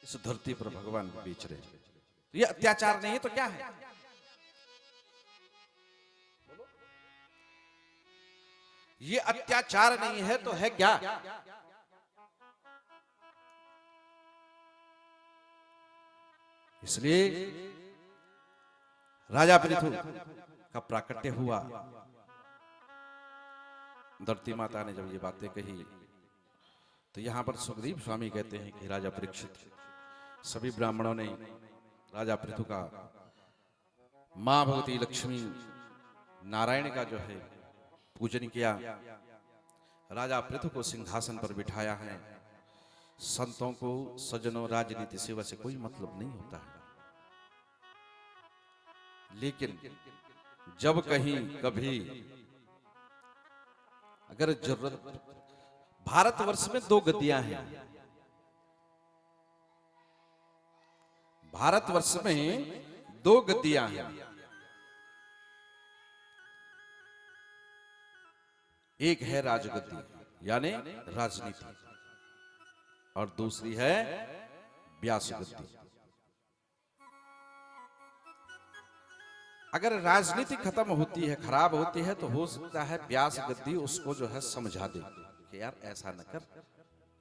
इस धरती पर भगवान बेच रहे हैं। ये अत्याचार नहीं है तो क्या है? ये अत्याचार नहीं है तो है क्या? इसलिए राजा पृथु का प्राकट्य हुआ। धरती माता ने जब ये बातें कही तो यहां पर सुखदेव स्वामी कहते हैं कि राजा परीक्षित, सभी ब्राह्मणों ने राजा पृथु का मां भगवती लक्ष्मी नारायण का जो है पूजन किया। राजा पृथु को सिंहासन पर बिठाया है। संतों को, सज्जनों, राजनीति सेवा से कोई मतलब नहीं होता है, लेकिन जब कहीं कभी अगर जरूरत, भारतवर्ष में दो गद्दियां हैं। भारतवर्ष में दो गद्दियां हैं। एक है राजगद्दी यानी राजनीति, और दूसरी है व्यास गद्दी। अगर राजनीति खत्म होती है, खराब होती है, तो हो सकता है व्यास गद्दी उसको जो है समझा दे कि यार ऐसा न कर,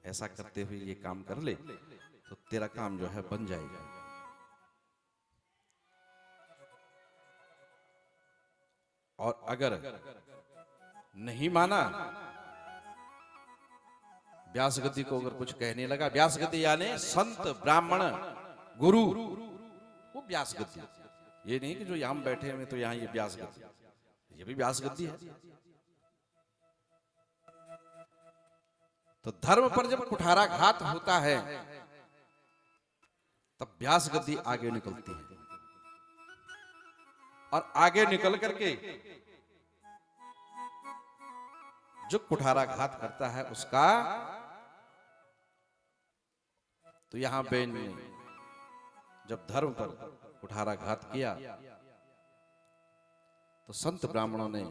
ऐसा करते हुए ये काम कर ले तो तेरा काम जो है बन जाएगा। और अगर नहीं माना, व्यास गद्दी को अगर कुछ कहने लगा, व्यास गद्दी यानी संत, ब्राह्मण, गुरु, वो व्यास गद्दी। ये नहीं कि जो यहां बैठे हुए तो यहां ये व्यास गद्दी, ये भी व्यास गद्दी है। तो धर्म पर जब कुठाराघात होता है तब व्यास गद्दी आगे निकलती है, और आगे निकल करके जो कुठाराघात करता है उसका, तो यहां बेन ने जब धर्म पर कुठाराघात किया तो संत ब्राह्मणों ने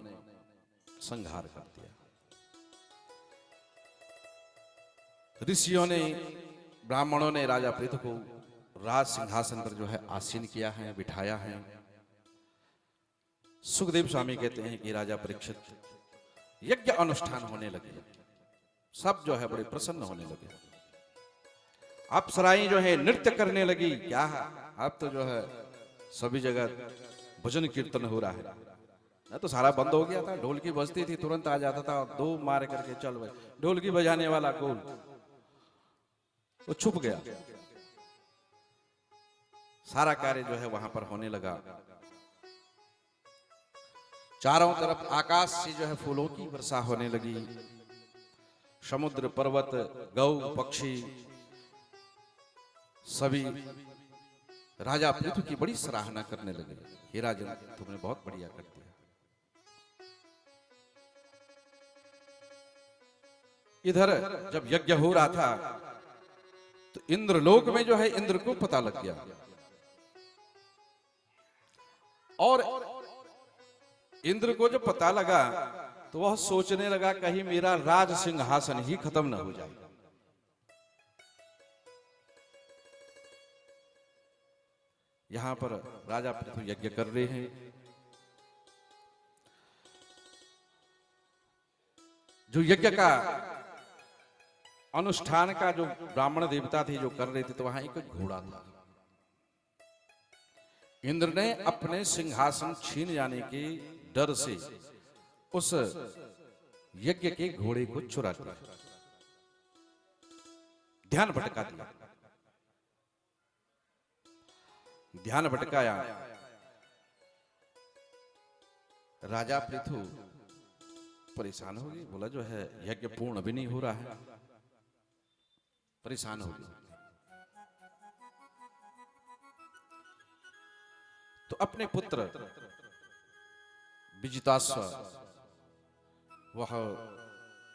संहार कर दिया। ऋषियों ने, ब्राह्मणों ने राजा पृथु को राज सिंहासन पर जो है आसीन किया है, बिठाया है। सुखदेव स्वामी कहते हैं कि राजा परीक्षित यज्ञ अनुष्ठान होने लगे, सब जो है बड़े प्रसन्न होने लगे। अप्सराएं जो है नृत्य करने लगी। क्या है, अब तो जो है सभी जगह भजन कीर्तन हो रहा है, ना तो सारा बंद हो गया था। ढोलकी बजती थी, तुरंत आ जाता था, और दो मार करके चल भाई, ढोलकी बजाने वाला कौन, वो छुप गया। सारा कार्य जो है वहां पर होने लगा। चारों तरफ आकाश से जो है फूलों की वर्षा होने लगी। समुद्र, पर्वत, गौ, पक्षी सभी राजा पृथु की बड़ी सराहना करने लगे। हे राजन, तुमने बहुत बढ़िया कर दिया। इधर जब यज्ञ हो रहा था तो इंद्रलोक में जो है इंद्र को पता लग गया, और इंद्र को जब पता लगा तो वह सोचने लगा कहीं मेरा राज सिंहासन ही खत्म न हो जाए। यहां पर राजा पृथु यज्ञ कर रहे हैं। जो यज्ञ का अनुष्ठान का जो ब्राह्मण देवता थे जो कर रहे थे, तो वहां एक घोड़ा था। इंद्र ने अपने सिंहासन छीन जाने के डर से उस यज्ञ के घोड़े को चुरा लिया, ध्यान भटका दिया। ध्यान भटकाया, राजा पृथु परेशान हो गई। बोला जो है यज्ञ पूर्ण भी नहीं हो रहा है, परेशान हो गई। तो अपने पुत्र विजिताश्व वह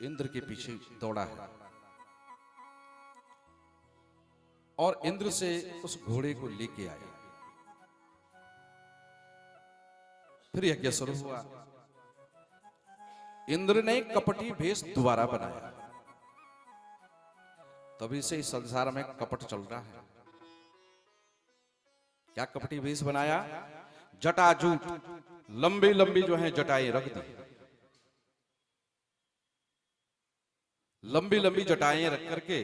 इंद्र के पीछे दौड़ा है, और इंद्र से उस घोड़े को लेके आया। फिर यज्ञ शुरू हुआ। इंद्र ने कपटी भेष दोबारा बनाया। तभी से इस संसार में कपट चल रहा है। क्या कपटी वेश बनाया, जटाजूट, लंबी लंबी जो है जटाएं रख दी, लंबी लंबी जटाएं रख करके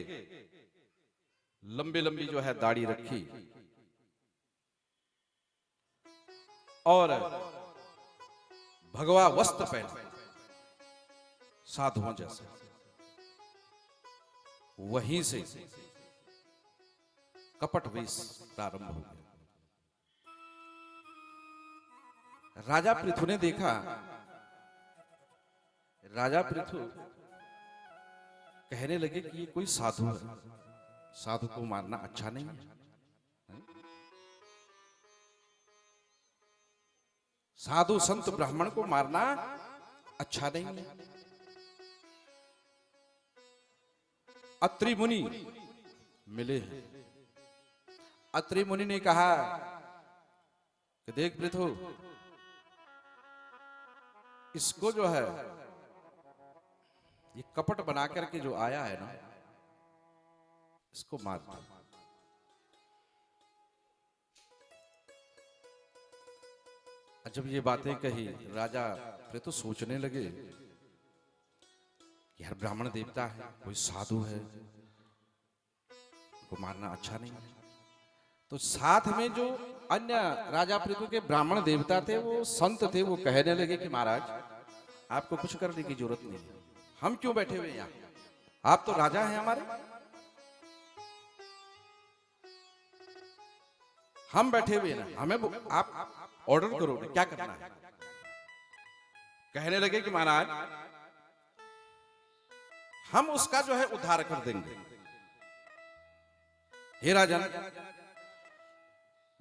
लंबी लंबी जो है दाढ़ी रखी और भगवा वस्त्र पहने साधुओं जैसे। वहीं से कपट वेश प्रारंभ हो गया। राजा पृथु ने देखा, राजा पृथु कहने लगे कि ये कोई साधु है, साधु को मारना अच्छा नहीं है, साधु संत ब्राह्मण को मारना अच्छा नहीं है। अत्रि मुनि मिले हैं। अत्रि मुनि ने कहा कि देख पृथु, इसको जो है ये कपट बना करके जो आया है ना, इसको मार दो। जब ये बातें कही राजा पृथु सोचने लगे, यार ब्राह्मण देवता है, कोई साधु है, को मारना अच्छा नहीं है। तो साथ में जो अन्य राजा पृथु के ब्राह्मण देवता थे, वो संत थे, वो कहने लगे कि महाराज आपको कुछ करने की जरूरत नहीं है, हम क्यों बैठे हुए यहाँ, आप तो राजा हैं हमारे, हम बैठे हुए ना, हमें आप ऑर्डर करो क्या करना है। कहने लगे कि महाराज हम उसका जो है उद्धार कर देंगे। हे राजन,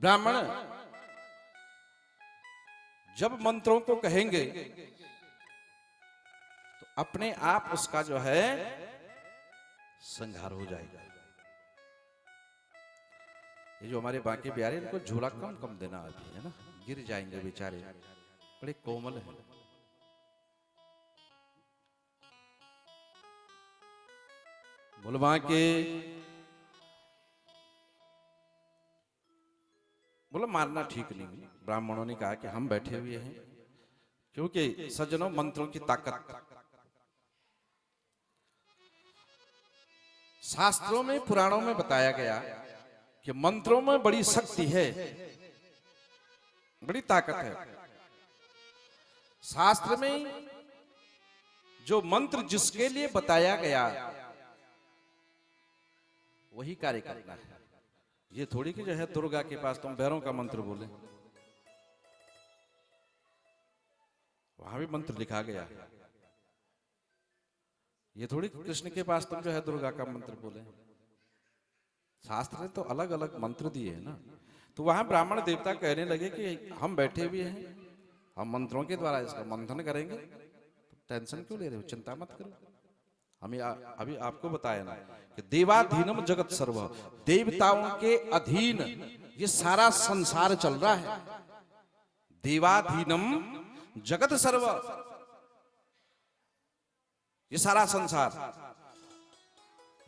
ब्राह्मण जब मंत्रों को कहेंगे तो अपने आप उसका जो है संहार हो जाएगा। ये जो हमारे बाकी बिहारी, इनको झूला कम कम देना अभी, है ना, गिर जाएंगे बेचारे, बड़े कोमल हैं। बुलवा के बोलो मारना ठीक नहीं। ब्राह्मणों ने कहा कि हम बैठे हुए हैं, क्योंकि सज्जनों मंत्रों की ताकत, शास्त्रों में पुराणों में बताया गया कि मंत्रों में बड़ी शक्ति है, बड़ी ताकत है। शास्त्र में जो मंत्र जिसके लिए बताया गया वही कार्य करना है। ये थोड़ी कि जो है दुर्गा के पास तुम भैरव का मंत्र बोले, वहां भी मंत्र लिखा गया। ये थोड़ी कृष्ण के पास तुम जो है दुर्गा का मंत्र बोले। शास्त्र ने तो अलग अलग मंत्र दिए हैं ना। तो वहां ब्राह्मण देवता कहने लगे कि हम बैठे हुए हैं, हम मंत्रों के द्वारा इसका मंथन करेंगे, तो टेंशन क्यों ले रहे हो, चिंता मत करो। हमें अभी आपको बताया ना कि देवाधीनम जगत सर्व, देवताओं के अधीन ये सारा संसार चल रहा है। देवाधीनम जगत सर्व, ये सारा संसार,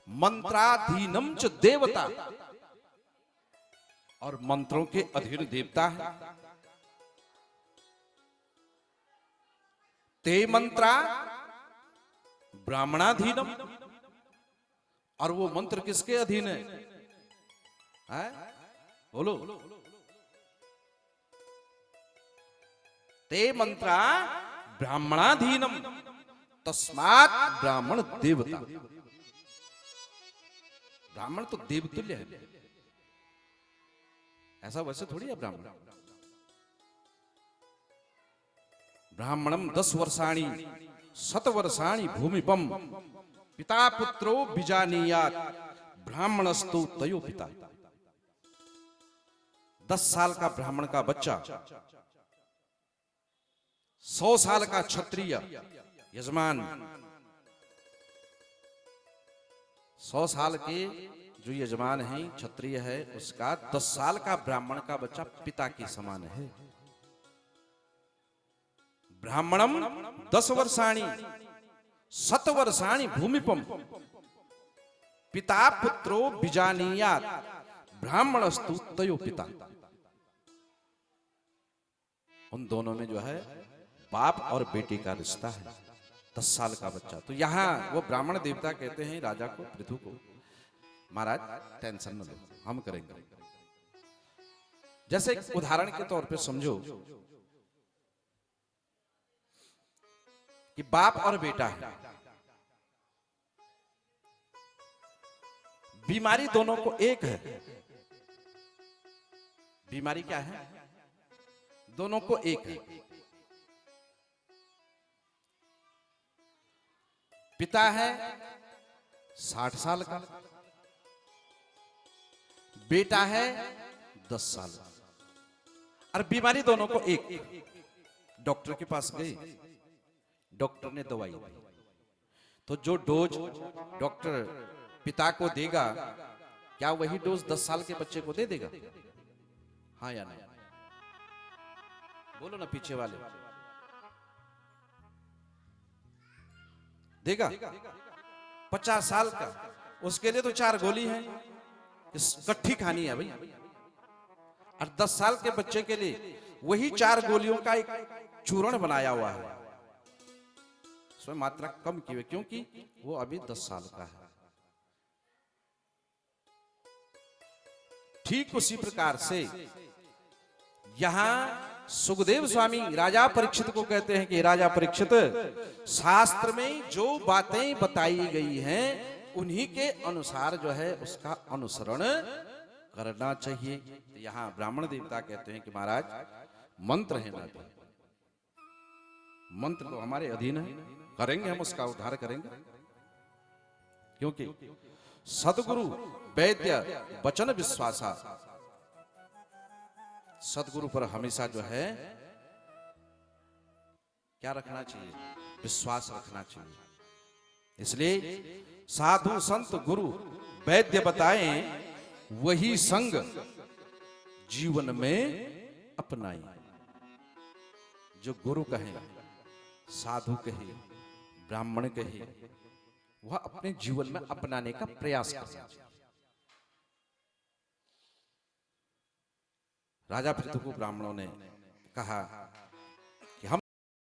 मंत्राधीनम च देवता, और मंत्रों के अधीन देवता है। ते मंत्रा ब्राह्मणाधीनम, और वो मंत्र किसके अधीन है? बोलो। ते मंत्रा ब्राह्मणाधीनम तस्मात् ब्राह्मण देवता। ब्राह्मण तो देवतुल्य है, ऐसा वैसे थोड़ी है ब्राह्मण। ब्राह्मणम 10 वर्षाणि 100 वर्षाणि भूमिपम पिता पुत्रो बीजानीयात ब्राह्मणस्तु तयो पिता। 10 साल का ब्राह्मण का बच्चा 100 साल का क्षत्रिय यजमान, 100 साल के जो यजमान है क्षत्रिय है, उसका 10 साल का ब्राह्मण का बच्चा पिता के समान है। ब्राह्मणम 10 वर्षाणि 100 वर्षाणि भूमिपम पिता पुत्रो बीजानीयात ब्राह्मणस्तु तयो पिता। उन दोनों में जो है बाप और बेटी का रिश्ता है, 10 साल का बच्चा। तो यहां वो ब्राह्मण देवता कहते हैं राजा को, पृथु को, महाराज टेंशन न लो, हम करेंगे। जैसे एक उदाहरण के तौर पे समझो कि बाप और बेटा है, बीमारी दोनों को एक है। बीमारी क्या है? दोनों को एक है। पिता है 60 साल का, बेटा है 10 साल का, और बीमारी दोनों को एक। डॉक्टर के पास गए, डॉक्टर ने दवाई दी, तो जो डोज डॉक्टर पिता को देगा, क्या वही डोज 10 साल के बच्चे को दे देगा? हाँ या नहीं? बोलो ना पीछे वाले, देगा? 50 साल का, उसके लिए तो 4 गोली है, इकट्ठी खानी है भाई। और 10 साल के बच्चे के लिए वही 4 गोलियों का एक चूर्ण बनाया हुआ है, उसमें मात्रा कम की हुई, क्योंकि वो अभी 10 साल का है। ठीक उसी प्रकार से यहां सुखदेव स्वामी राजा परीक्षित को कहते हैं कि राजा परीक्षित, शास्त्र में जो बातें बताई गई हैं उन्हीं के अनुसार जो है उसका अनुसरण करना चाहिए। तो यहां ब्राह्मण देवता कहते हैं कि महाराज मंत्र है ना, मंत्र तो हमारे अधीन है, करेंगे, हम उसका उद्धार करेंगे, क्योंकि सदगुरु वैद्य वचन विश्वासा, सदगुरु पर हमेशा जो है क्या रखना चाहिए? विश्वास रखना चाहिए। इसलिए साधु संत गुरु वैद्य बताएं, वही संग जीवन में अपनाएं। जो गुरु कहे, साधु कहे, ब्राह्मण कहे, वह अपने जीवन में अपनाने का प्रयास करना चाहिए। राजा पृथु को ब्राह्मणों ने कहा